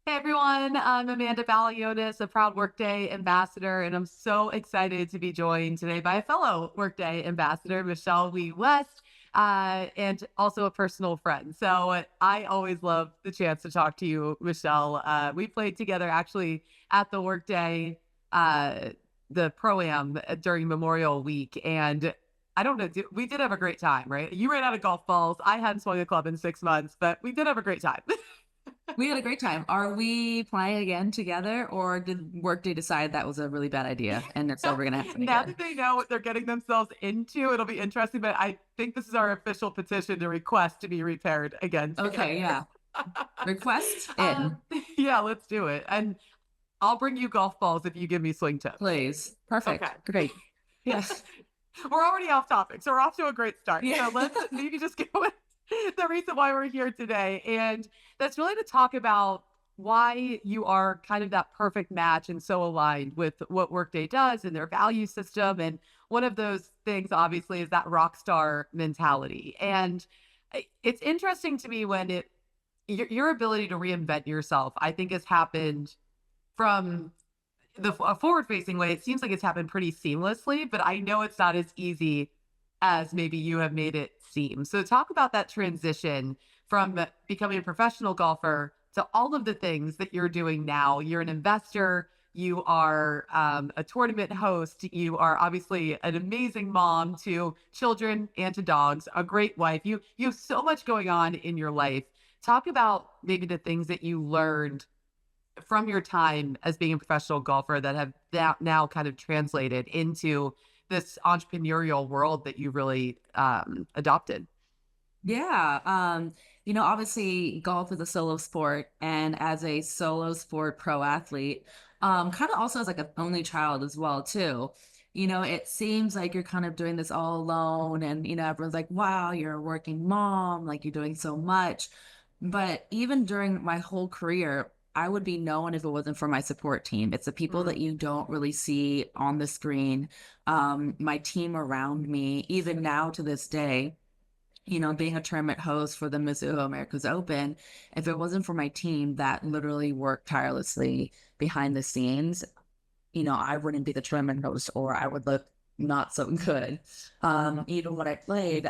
Hey everyone, I'm Amanda Balionis, a proud Workday ambassador, and I'm so excited to be joined today by a fellow Workday ambassador, Michelle Wie West, and also a personal friend. So I always love the chance to talk to you, Michelle. We played together actually at the Workday, uh, the Pro-Am during Memorial Week, and I don't know, we did have a great time, right? You ran out of golf balls. I hadn't swung a club in 6 months, but we did have a great time. We had a great time. Are we playing again together, or did Workday decide that was a really bad idea and it's never going to happen Now again? that they know what they're getting themselves into, it'll be interesting. But I think this is our official petition to request to be repaired again Okay, together. yeah. Request um, in, yeah, let's do it. And I'll bring you golf balls if you give me swing tips. please. Okay. Perfect. Great. Yes. We're already off topic, so we're off to a great start. Yeah. So let's maybe just go with the reason why we're here today. And that's really to talk about why you are kind of that perfect match and so aligned with what Workday does and their value system. And one of those things, obviously, is that rock star mentality. And it's interesting to me when your ability to reinvent yourself, I think, has happened from a forward facing way. It seems like it's happened pretty seamlessly, but I know it's not as easy as maybe you have made it seem. So talk about that transition from becoming a professional golfer to all of the things that you're doing now. You're an investor. You are a tournament host. You are obviously an amazing mom to children and to dogs, a great wife. You have so much going on in your life. Talk about maybe the things that you learned from your time as being a professional golfer that have now kind of translated into this entrepreneurial world that you really adopted? Yeah. Obviously golf is a solo sport, and as a solo sport pro athlete, kind of also as like an only child as well, too. It seems like you're kind of doing this all alone, and everyone's like, wow, you're a working mom, like you're doing so much. But even during my whole career, I would be known if it wasn't for my support team. It's the people that Mm, you don't really see on the screen. My team around me, even now to this day, being a tournament host for the Mizuho Americas Open, if it wasn't for my team that literally worked tirelessly behind the scenes, I wouldn't be the tournament host, or I would look not so good. Even when I played,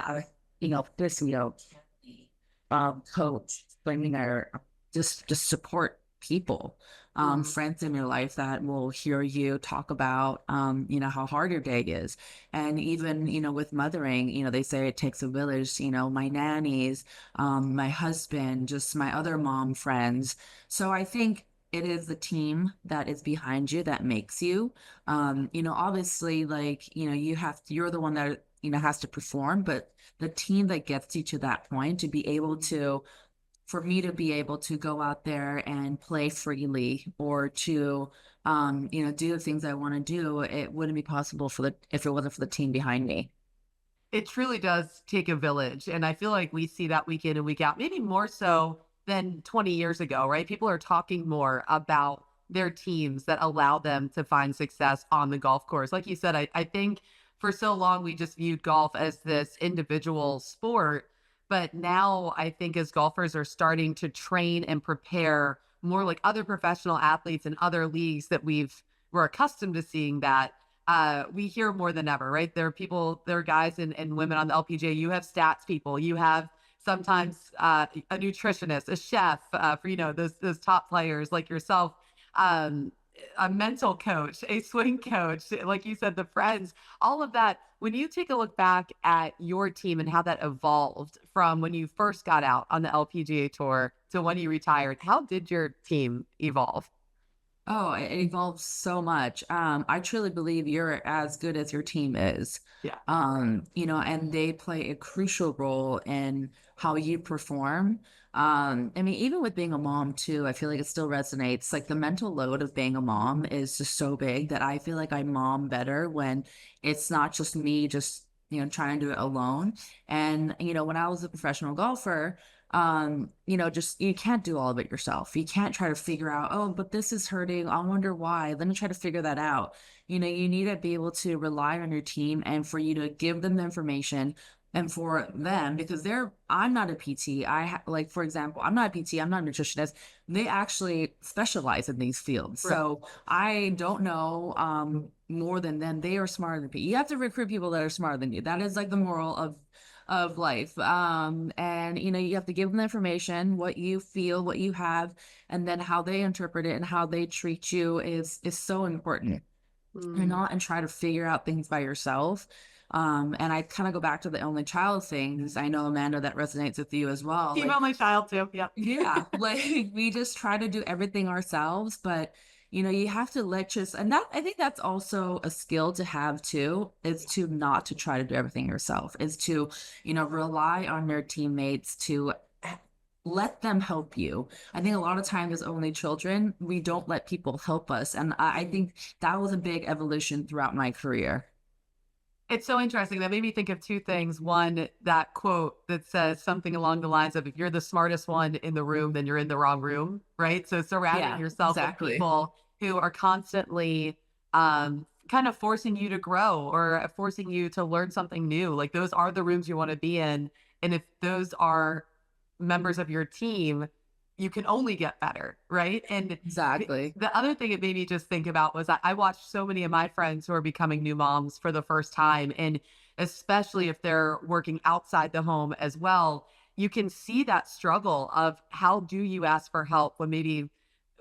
this, coach, bringing our just support people, mm. friends in your life that will hear you talk about, how hard your day is. And even, with mothering, they say it takes a village, my nannies, my husband, just my other mom friends. So I think it is the team that is behind you that makes you. Obviously, like, you're the one that, has to perform, but the team that gets you to that point to be able to, for me to be able to go out there and play freely, or to do the things I want to do, it wouldn't be possible if it wasn't for the team behind me. It truly does take a village. And I feel like we see that week in and week out, maybe more so than 20 years ago, right? People are talking more about their teams that allow them to find success on the golf course. Like you said, I think for so long we just viewed golf as this individual sport. But now I think as golfers are starting to train and prepare more like other professional athletes in other leagues that we're accustomed to seeing that we hear more than ever, right? There are people, there are guys and women on the LPGA. You have stats people, you have sometimes a nutritionist, a chef for those top players like yourself, um, a mental coach, a swing coach, like you said, the friends, all of that. When you take a look back at your team and how that evolved from when you first got out on the LPGA tour to when you retired, how did your team evolve? Oh, it evolves so much. I truly believe you're as good as your team is. Yeah. And they play a crucial role in how you perform. I mean, even with being a mom too, I feel like it still resonates. Like the mental load of being a mom is just so big that I feel like I mom better when it's not just me just, trying to do it alone. And, when I was a professional golfer, just you can't do all of it yourself. You can't try to figure out, oh, but this is hurting. I wonder why. Let me try to figure that out. You need to be able to rely on your team and for you to give them the information, And for them, because I'm not a PT, like, for example, I'm not a PT, I'm not a nutritionist. They actually specialize in these fields. Right. So I don't know more than them. They are smarter than people. You have to recruit people that are smarter than you. That is like the moral of life. And you have to give them the information, what you feel, what you have, and then how they interpret it and how they treat you is so important. You're Mm. not and try to figure out things by yourself. And I kind of go back to the only child thing because I know, Amanda, that resonates with you as well. Female Like, my child too. Yeah. yeah, like we just try to do everything ourselves, but you have to let just, and that I think that's also a skill to have too, is to not to try to do everything yourself, is to, rely on your teammates to let them help you. I think a lot of times as only children, we don't let people help us. And I think that was a big evolution throughout my career. It's so interesting. That made me think of two things. One, that quote that says something along the lines of, if you're the smartest one in the room, then you're in the wrong room, right? So surrounding Yeah, yourself with exactly. people who are constantly kind of forcing you to grow or forcing you to learn something new. Like those are the rooms you want to be in. And if those are members of your team, you can only get better, right? And Exactly. the other thing it made me just think about was I watched so many of my friends who are becoming new moms for the first time. And especially if they're working outside the home as well, you can see that struggle of how do you ask for help when maybe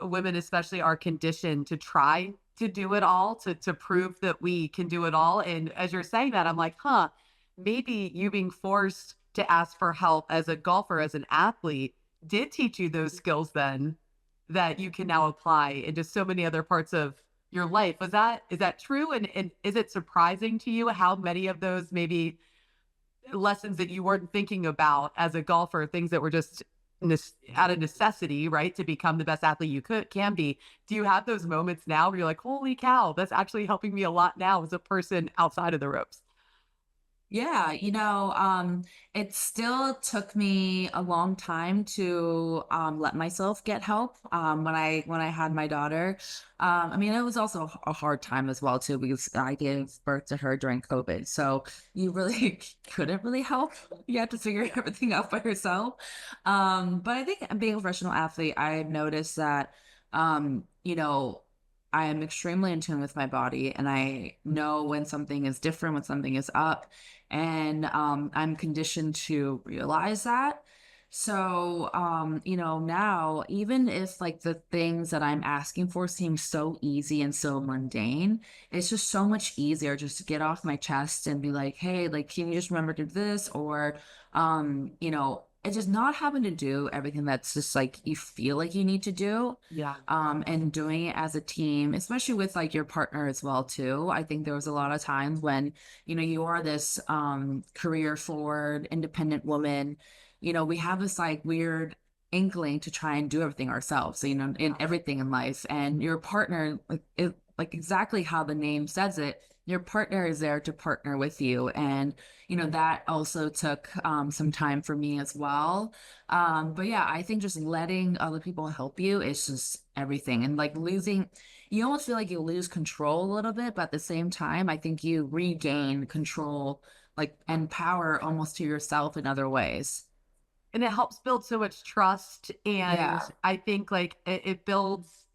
women especially are conditioned to try to do it all to prove that we can do it all. And as you're saying that, I'm like, huh, maybe you being forced to ask for help as a golfer, as an athlete, did teach you those skills then that you can now apply into so many other parts of your life. Is that true? And is it surprising to you how many of those maybe lessons that you weren't thinking about as a golfer, things that were just out of necessity, right, to become the best athlete you can be? Do you have those moments now where you're like, holy cow, that's actually helping me a lot now as a person outside of the ropes? Yeah, it still took me a long time to let myself get help when I had my daughter. I mean, it was also a hard time as well too because I gave birth to her during COVID, so you really couldn't really help. You had to figure everything out by yourself. But I think being a professional athlete, I noticed that I am extremely in tune with my body, and I know when something is different, when something is up, and I'm conditioned to realize that. So now, even if like the things that I'm asking for seem so easy and so mundane, it's just so much easier just to get off my chest and be like, hey, like, can you just remember to do this? Or it's just not having to do everything that's just like you feel like you need to do, Yeah. and doing it as a team, especially with like your partner as well too. I think there was a lot of times when you are this career forward independent woman. We have this like weird inkling to try and do everything ourselves, so, in everything in life, and your partner, like exactly how the name says it, your partner is there to partner with you. And that also took some time for me as well. But yeah, I think just letting other people help you is just everything. And like you almost feel like you lose control a little bit, but at the same time, I think you regain control, like, and power almost to yourself in other ways. And it helps build so much trust. And Yeah, I think like it builds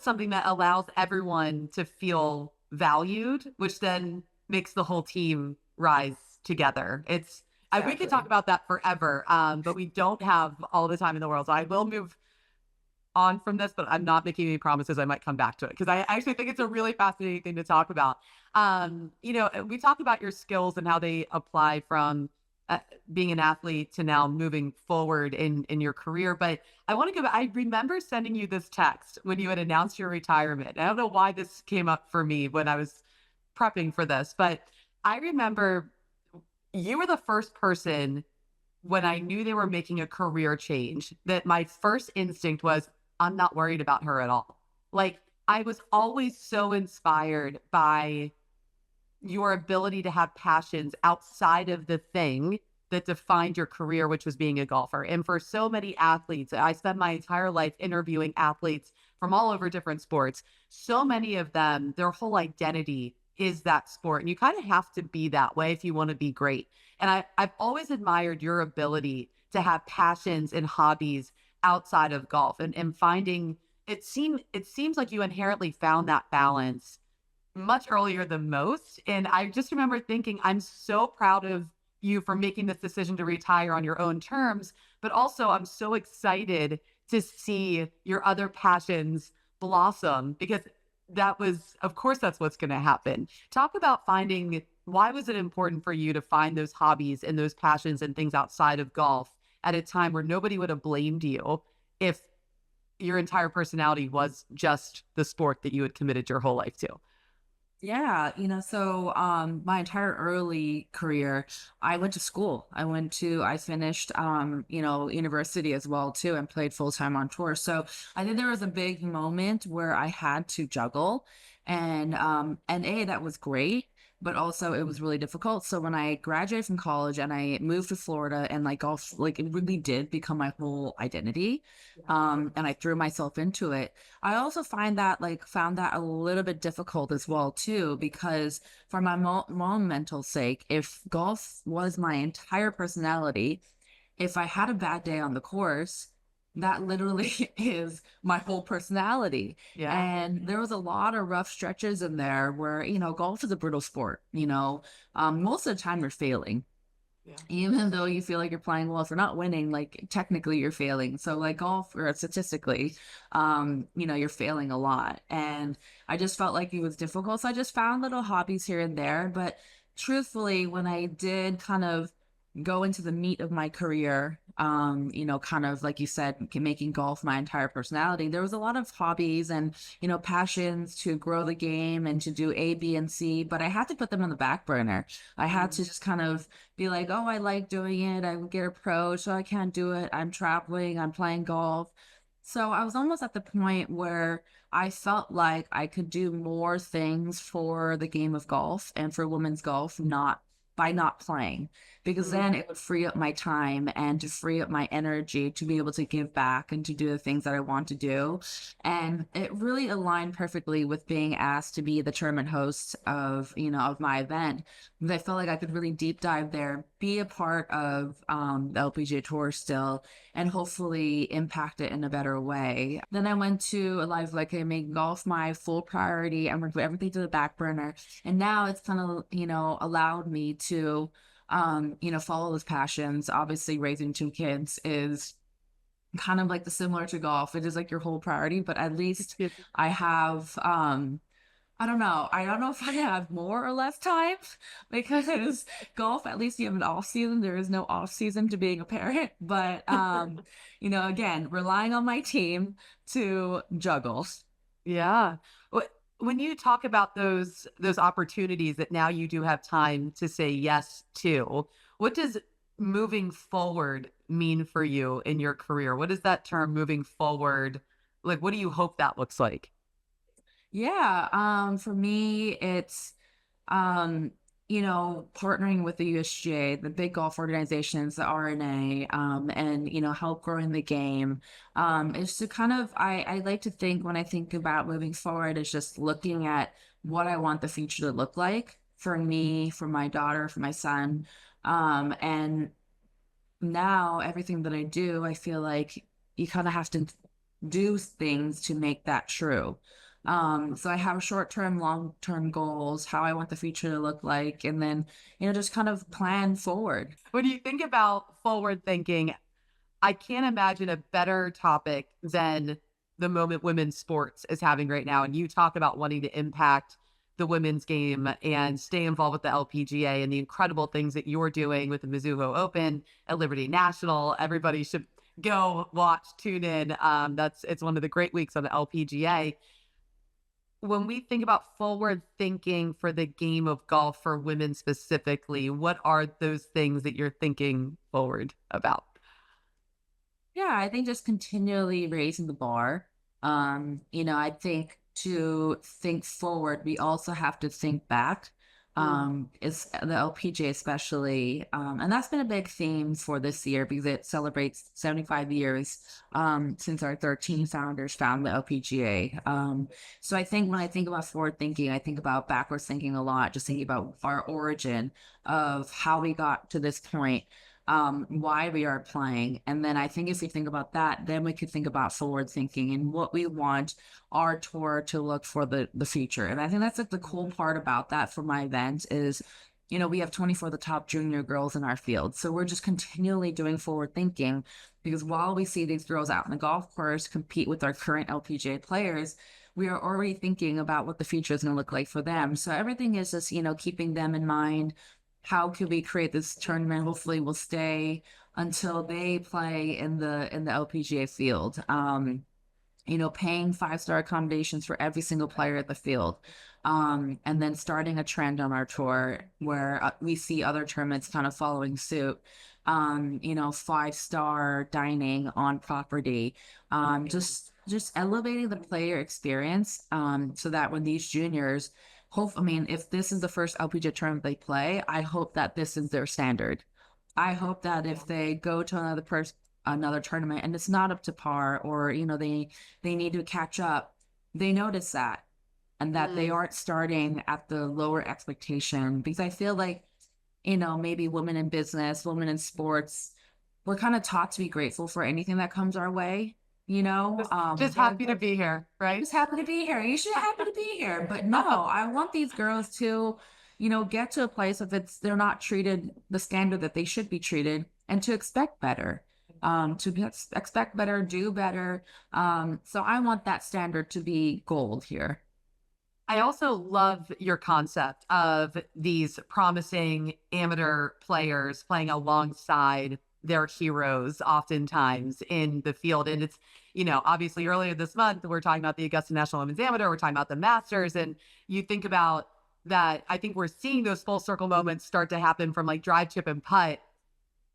something that allows everyone to feel valued, which then makes the whole team rise together. We could talk exactly. about that forever, but we don't have all the time in the world. So I will move on from this, but I'm not making any promises I might come back to it because I actually think it's a really fascinating thing to talk about. We talk about your skills and how they apply from being an athlete to now moving forward in your career. But I want to go back. I remember sending you this text when you had announced your retirement. I don't know why this came up for me when I was prepping for this, but I remember you were the first person when I knew they were making a career change, that my first instinct was, I'm not worried about her at all. Like, I was always so inspired by your ability to have passions outside of the thing that defined your career, which was being a golfer. And for so many athletes, I spent my entire life interviewing athletes from all over different sports. So many of them, their whole identity is that sport. And you kind of have to be that way if you want to be great. And I've always admired your ability to have passions and hobbies outside of golf and finding it seems like you inherently found that balance much earlier than most. And I just remember thinking, I'm so proud of you for making this decision to retire on your own terms. But also, I'm so excited to see your other passions blossom because that was, of course, that's what's going to happen. Talk about finding why was it important for you to find those hobbies and those passions and things outside of golf at a time where nobody would have blamed you if your entire personality was just the sport that you had committed your whole life to? Yeah, so my entire early career, I went to school. I finished university as well too and played full time on tour. So I think there was a big moment where I had to juggle and that was great, but also it was really difficult. So when I graduated from college and I moved to Florida and like golf, like it really did become my whole identity. And I threw myself into it. I also found that a little bit difficult as well too, because for my mom mental sake, if golf was my entire personality, if I had a bad day on the course, that literally is my whole personality. Yeah. And there was a lot of rough stretches in there where, golf is a brutal sport, most of the time you're failing Yeah. even though you feel like you're playing well. If you're not winning, like technically you're failing. So like golf or statistically, you're failing a lot. And I just felt like it was difficult. So I just found little hobbies here and there. But truthfully, when I did kind of go into the meat of my career, kind of like you said, making golf my entire personality, there was a lot of hobbies and, passions to grow the game and to do A, B, and C, but I had to put them on the back burner. I had Mm. to just kind of be like, oh, I like doing it. I would get a pro, so I can't do it. I'm traveling, I'm playing golf. So I was almost at the point where I felt like I could do more things for the game of golf and for women's golf, not by not playing, because Mm. then it would free up my time and to free up my energy to be able to give back and to do the things that I want to do. And it really aligned perfectly with being asked to be the tournament host of my event. I felt like I could really deep dive there, be a part of the LPGA tour still, and hopefully impact it in a better way. Then I went to a life like I made golf my full priority and put everything to the back burner. And now it's kind of, allowed me to, follow those passions. Obviously, raising two kids is kind of like the similar to golf. It is like your whole priority, but at least I have I don't know if I have more or less time because golf, at least you have an off season. There is no off season to being a parent. But again, relying on my team to juggle. Yeah. When you talk about those opportunities that now you do have time to say yes to, what does moving forward mean for you in your career? What is that term moving forward? Like, what do you hope that looks like? Yeah, for me, it's um, partnering with the USGA, the big golf organizations, the RNA, and help growing the game. Is to kind of I like to think when I think about moving forward is just looking at what I want the future to look like for me, for my daughter, for my son. And now everything that I do, I feel like you kind of have to do things to make that true. So I have short-term, long-term goals, how I want the future to look like, and then, just kind of plan forward. When you think about forward thinking, I can't imagine a better topic than the moment women's sports is having right now. And you talk about wanting to impact the women's game and stay involved with the LPGA and the incredible things that you're doing with the Mizuho Open at Liberty National. Everybody should go watch, tune in. It's one of the great weeks on the LPGA. When we think about forward thinking for the game of golf for women specifically, what are those things that you're thinking forward about? Yeah, I think just continually raising the bar. I think to think forward, we also have to think back. Mm. It's the LPGA especially, and that's been a big theme for this year because it celebrates 75 years since our 13 founders found the LPGA. So I think when I think about forward thinking, I think about backwards thinking a lot, just thinking about our origin of how we got to this point, why we are playing. And then I think if we think about that, then we could think about forward thinking and what we want our tour to look for the future. And I think that's like the cool part about that for my event is, we have 24 of the top junior girls in our field. So we're just continually doing forward thinking because while we see these girls out in the golf course compete with our current LPGA players, we are already thinking about what the future is going to look like for them. So everything is just, keeping them in mind. How could we create this tournament? Hopefully we'll stay until they play in the LPGA field. Paying 5-star accommodations for every single player at the field. And then starting a trend on our tour where we see other tournaments kind of following suit. 5-star dining on property. Just elevating the player experience so that when these juniors if this is the first LPGA tournament they play, I hope that this is their standard. I hope that if they go to another tournament and it's not up to par or they need to catch up, they notice that and that they Mm. aren't starting at the lower expectation because I feel like maybe women in business, women in sports, we're kind of taught to be grateful for anything that comes our way, Just they're happy to be here, right? just happy to be here. You should happy to be here. But no, I want these girls to, get to a place of they're not treated the standard that they should be treated and to expect better. Expect better, do better. So I want that standard to be gold here. I also love your concept of these promising amateur players playing alongside their heroes oftentimes in the field. And it's, obviously earlier this month, we're talking about the Augusta National Women's Amateur, we're talking about the Masters. And you think about that, I think we're seeing those full circle moments start to happen from like drive, chip, and putt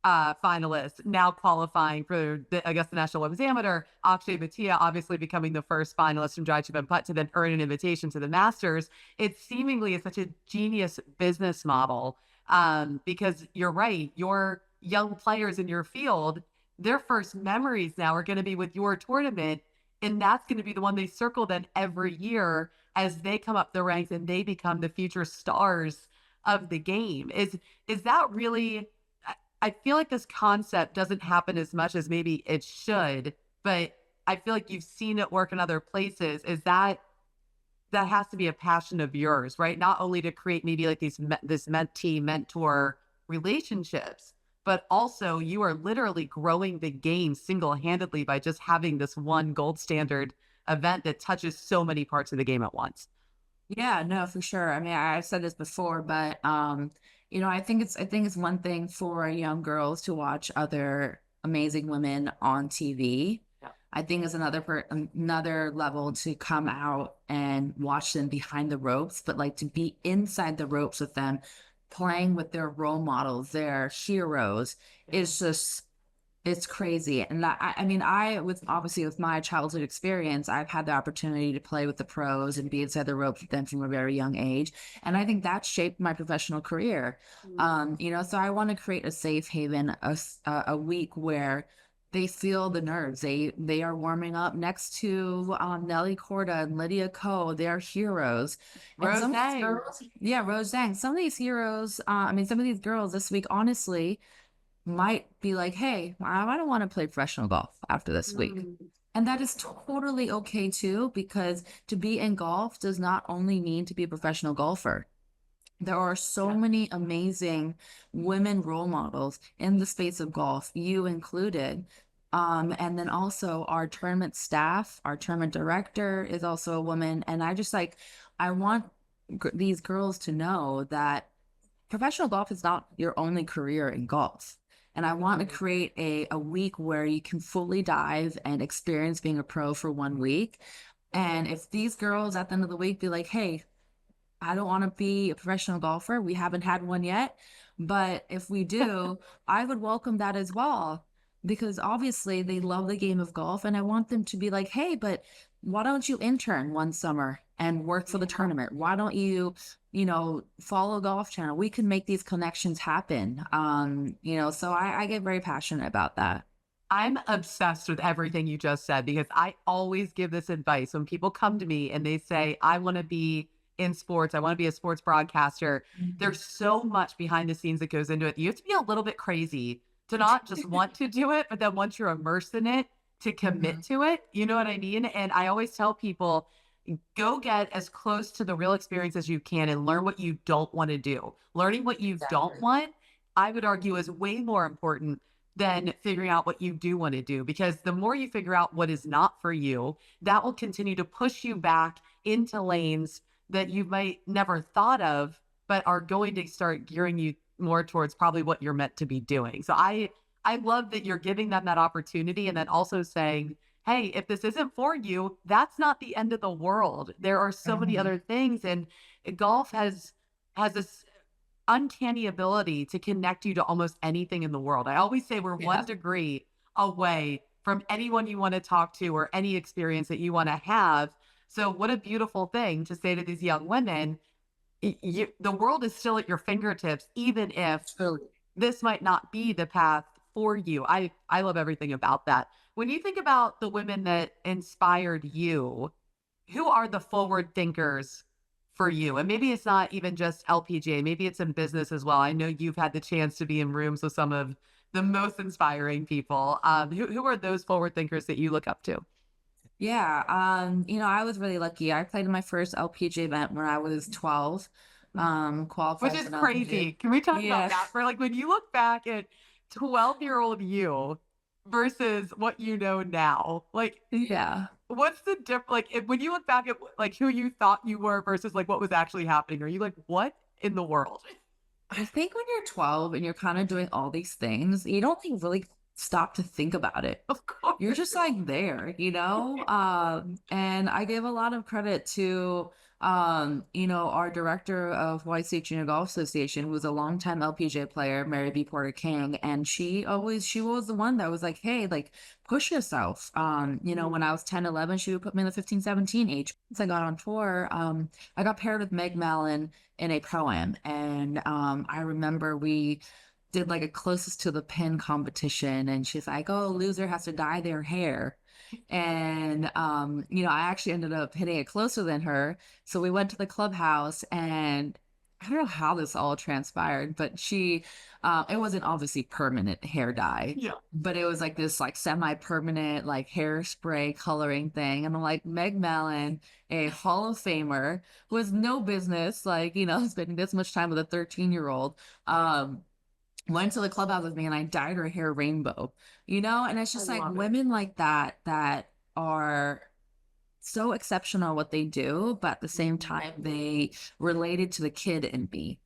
finalists now qualifying for the Augusta National Women's Amateur. Akshay Bhatia obviously becoming the first finalist from Drive Chip and Putt to then earn an invitation to the Masters. It seemingly is such a genius business model because you're right. Your young players in your field, their first memories now are going to be with your tournament. And that's going to be the one they circle then every year as they come up the ranks and they become the future stars of the game. Is that really I feel like this concept doesn't happen as much as maybe it should, but I feel like you've seen it work in other places. Is that has to be a passion of yours, right? Not only to create maybe like this mentee mentor relationships, but also you are literally growing the game single-handedly by just having this one gold standard event that touches so many parts of the game at once. Yeah, no, for sure. I mean, I've said this before, but I think it's one thing for young girls to watch other amazing women on TV. Yeah. I think it's another level to come out and watch them behind the ropes, but like to be inside the ropes with them, playing with their role models, their heroes, is just it's crazy. And I mean, with obviously with my childhood experience, I've had the opportunity to play with the pros and be inside the ropes with them from a very young age. And I think that shaped my professional career. So I want to create a safe haven, a week where they feel the nerves. They are warming up next to Nelly Corda and Lydia Ko. They're heroes. And Rose some of these Day. girls, yeah, Rose Dang, some of these heroes, some of these girls this week, honestly might be like, hey, I don't want to play professional golf after this week. Mm. And that is totally okay too, because to be in golf does not only mean to be a professional golfer. There are so many amazing women role models in the space of golf, you included. And then also our tournament staff, our tournament director is also a woman. And I want these girls to know that professional golf is not your only career in golf. And I want to create a week where you can fully dive and experience being a pro for 1 week. And if these girls at the end of the week be like, hey, I don't want to be a professional golfer, we haven't had one yet. But if we do, I would welcome that as well. Because obviously they love the game of golf. And I want them to be like, hey, but why don't you intern one summer and work for the tournament? Why don't you follow golf channel. We can make these connections happen. So I get very passionate about that. I'm obsessed with everything you just said because I always give this advice when people come to me and they say, I want to be in sports, I want to be a sports broadcaster. Mhm. There's so much behind the scenes that goes into it. You have to be a little bit crazy to not just want to do it, but then once you're immersed in it, to commit Mhm. to it. You know what I mean? And I always tell people, go get as close to the real experience as you can and learn what you don't want to do. Learning what you don't Exactly. want, I would argue, is way more important than figuring out what you do want to do. Because the more you figure out what is not for you, that will continue to push you back into lanes that you might never thought of, but are going to start gearing you more towards probably what you're meant to be doing. So I love that you're giving them that opportunity and then also saying, hey, if this isn't for you, that's not the end of the world. There are so many Mhm. other things. And golf has this uncanny ability to connect you to almost anything in the world. I always say we're Yeah. 1 degree away from anyone you want to talk to or any experience that you want to have. So, what a beautiful thing to say to these young women. The world is still at your fingertips, even if Truly. this might not be the path for you. I love everything about that. When you think about the women that inspired you, who are the forward thinkers for you? And maybe it's not even just LPGA, maybe it's in business as well. I know you've had the chance to be in rooms with some of the most inspiring people. Who are those forward thinkers that you look up to? Yeah, I was really lucky. I played in my first LPG event when I was 12, Which qualified is for an LPG. crazy. Can we talk about Yeah. that for like when you look back at 12-year-old you versus what you know now? Like, Yeah. what's the difference? Like, when you look back at like who you thought you were versus like what was actually happening, are you like, what in the world? I think when you're 12 and you're kind of doing all these things, you don't think really stop to think about it. Of You're course. just like there, and I give a lot of credit to our director of White State Junior Golf Association, who was a longtime LPGA player, Mary B. Porter King, and she was the one that was like, hey, like push yourself. When I was 10, 11, she would put me in the 15, 17 age. Once I got on tour, I got paired with Meg Mallon in a pro-am, and I remember we did like a closest to the pin competition, and she's like, oh, loser has to dye their hair. And I actually ended up hitting it closer than her. So we went to the clubhouse, and I don't know how this all transpired, but it wasn't obviously permanent hair dye, Yeah. but it was like this like semi-permanent like hairspray coloring thing. And I'm like, Meg Mallon, a Hall of Famer who has no business, like, spending this much time with a 13-year-old. Um, Went to the clubhouse with me and I dyed her hair rainbow, and it's I just like love it. women like that are so exceptional at what they do, but at the same Mhm. time, they related to the kid in me.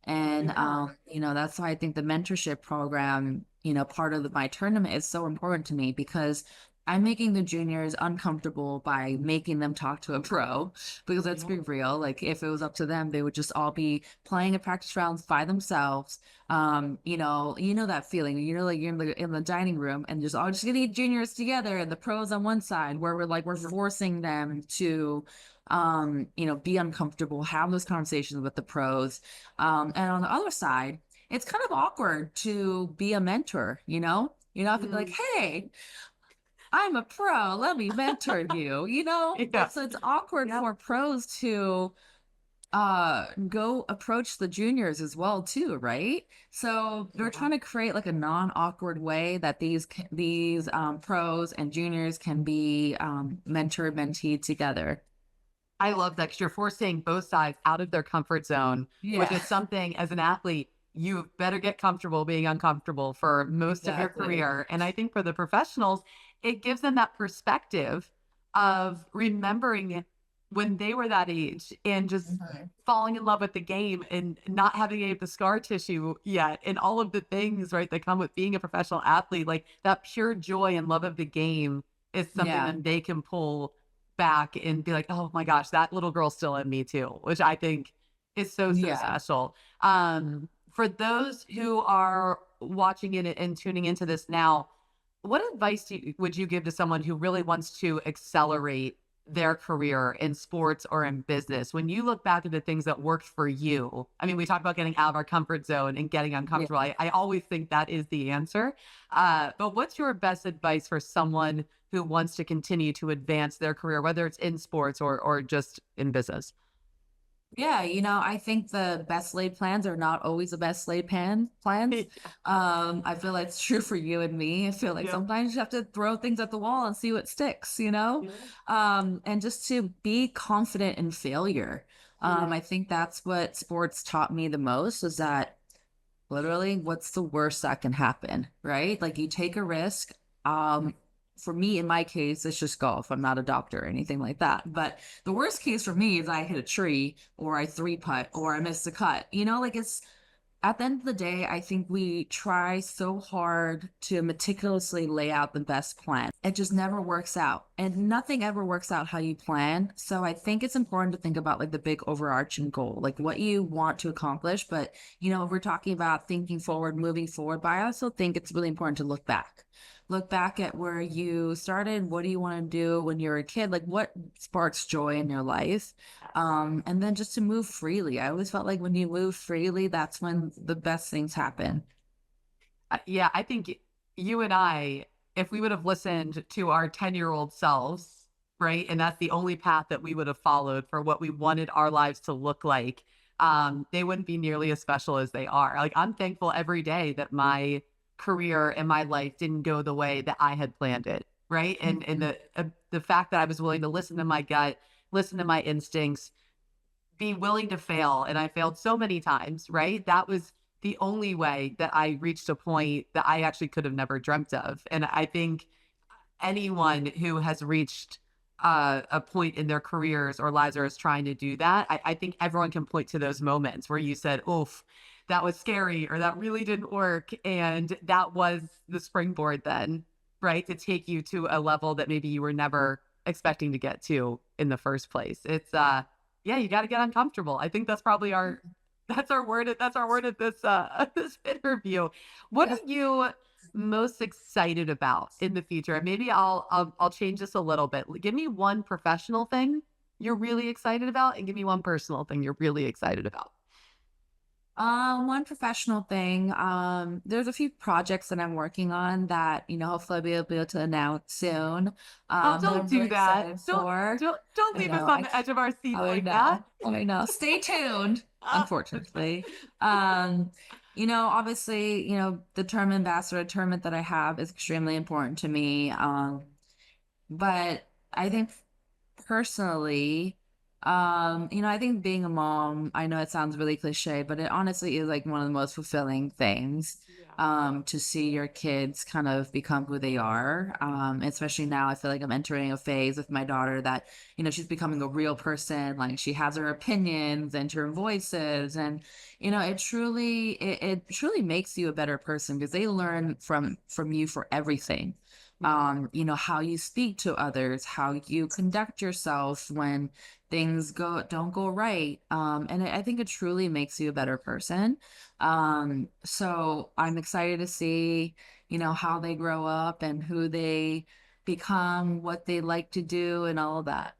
And Yeah. that's why I think the mentorship program, part of my tournament is so important to me because I'm making the juniors uncomfortable by making them talk to a pro. Because let's Yeah. be real, like if it was up to them, they would just all be playing at practice rounds by themselves. That feeling, like you're in the dining room and just all just gonna get juniors together and the pros on one side where we're forcing them to be uncomfortable, have those conversations with the pros, and on the other side, it's kind of awkward to be a mentor, I could be like, Mm. hey, I'm a pro, let me mentor you, Yeah. So it's awkward Yep. for pros to go approach the juniors as well too, right? So we're Yeah. trying to create like a non-awkward way that these pros and juniors can be mentor mentee together. I love that because you're forcing both sides out of their comfort zone, which Yeah. is something as an athlete, you better get comfortable being uncomfortable for most of your Exactly. career. And I think for the professionals, it gives them that perspective of remembering when they were that age and just Mhm. falling in love with the game and not having any of the scar tissue yet and all of the things right that come with being a professional athlete, like that pure joy and love of the game is something Yeah. that they can pull back and be like, "Oh my gosh, that little girl's still in me too," which I think is so, so Yeah. special. For those who are watching it and tuning into this now, what advice would you give to someone who really wants to accelerate their career in sports or in business, when you look back at the things that worked for you, I mean, we talk about getting out of our comfort zone and getting Yeah. uncomfortable. I always think that is the answer. But what's your best advice for someone who wants to continue to advance their career, whether it's in sports or just in business? Yeah, I think the best laid plans are not always the best laid plans. Yeah. I feel like it's true for you and me. I feel like Yeah. sometimes you have to throw things at the wall and see what sticks. Yeah. And just to be confident in failure. Mhm. I think that's what sports taught me the most is that literally, what's the worst that can happen, right? Like you take a risk. Um, for me, in my case, it's just golf. I'm not a doctor or anything like that. But the worst case for me is I hit a tree or I three putt or I miss a cut. Like it's at the end of the day, I think we try so hard to meticulously lay out the best plan. It just never works out. And nothing ever works out how you plan. So I think it's important to think about like the big overarching goal, like what you want to accomplish. But, if we're talking about thinking forward, moving forward, but I also think it's really important to look back. Look back at where you started. What do you want to do when you're a kid? Like what sparks joy in your life? And then just to move freely. I always felt like when you move freely, that's when the best things happen. Yeah, I think you and I, if we would have listened to our 10-year-old selves, right? And that's the only path that we would have followed for what we wanted our lives to look like, they wouldn't be nearly as special as they are. Like, I'm thankful every day that my career and my life didn't go the way that I had planned it, right? And Mhm. the fact that I was willing to listen to my gut, listen to my instincts, be willing to fail, and I failed so many times, right? That was the only way that I reached a point that I actually could have never dreamt of. And I think anyone who has reached a point in their careers or lives or is trying to do that, I think everyone can point to those moments where you said, "Oof, that was scary," or "That really didn't work," and that was the springboard then, right, to take you to a level that maybe you were never expecting to get to in the first place. It's yeah, you got to get uncomfortable. I think that's probably our that's our word at this this interview. What Yeah. are you most excited about in the future? And maybe I'll change this a little bit. Give me one professional thing you're really excited about, and give me one personal thing you're really excited about. One professional thing. There's a few projects that I'm working on that, hopefully I'll be able to announce soon. Oh, That don't I'm really do that. excited for. Don't I leave us know, on the edge of our seats I like that. know, I know. Stay tuned, Ah. unfortunately. Um, obviously, the term ambassador tournament that I have is extremely important to me. But I think personally, I think being a mom, I know it sounds really cliche, but it honestly is like one of the most fulfilling things. Yeah. To see your kids kind of become who they are. Especially now, I feel like I'm entering a phase with my daughter that, she's becoming a real person. Like she has her opinions and her voices, and it truly makes you a better person because they learn from you for everything. Yeah. How you speak to others, how you conduct yourself when things don't go right. And I think it truly makes you a better person. So I'm excited to see, how they grow up and who they become, what they like to do, and all of that.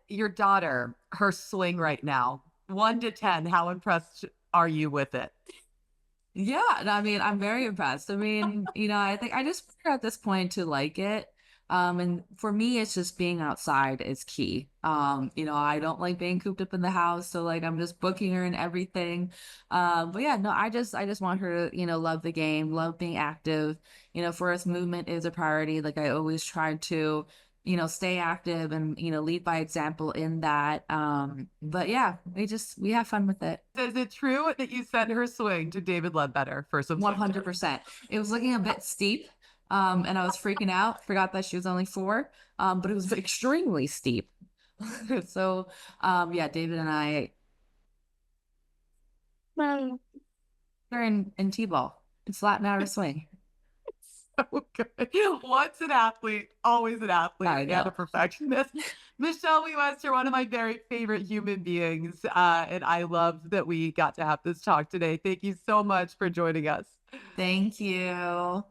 Your daughter, her swing right now, 1 to 10, how impressed are you with it? Yeah, and I mean, I'm very impressed. I mean, I think I just want her at this point to like it. And for me, it's just being outside is key. I don't like being cooped up in the house, so like I'm just booking her and everything. But yeah, no, I just want her to, love the game, love being active. For us, movement is a priority. Like I always try to, stay active and, lead by example in that. But yeah, we have fun with it. Is it true that you sent her swing to David Ledbetter for some swing tips? 100%. It was looking a bit steep, and I was freaking out. Forgot that she was only 4, but it was extremely steep. So, yeah, David and I are in T-ball. It's Latin outer swing. So good. Once an athlete, always an athlete, I and know. a perfectionist. Michelle Wie West, you're one of my very favorite human beings, and I love that we got to have this talk today. Thank you so much for joining us. Thank you.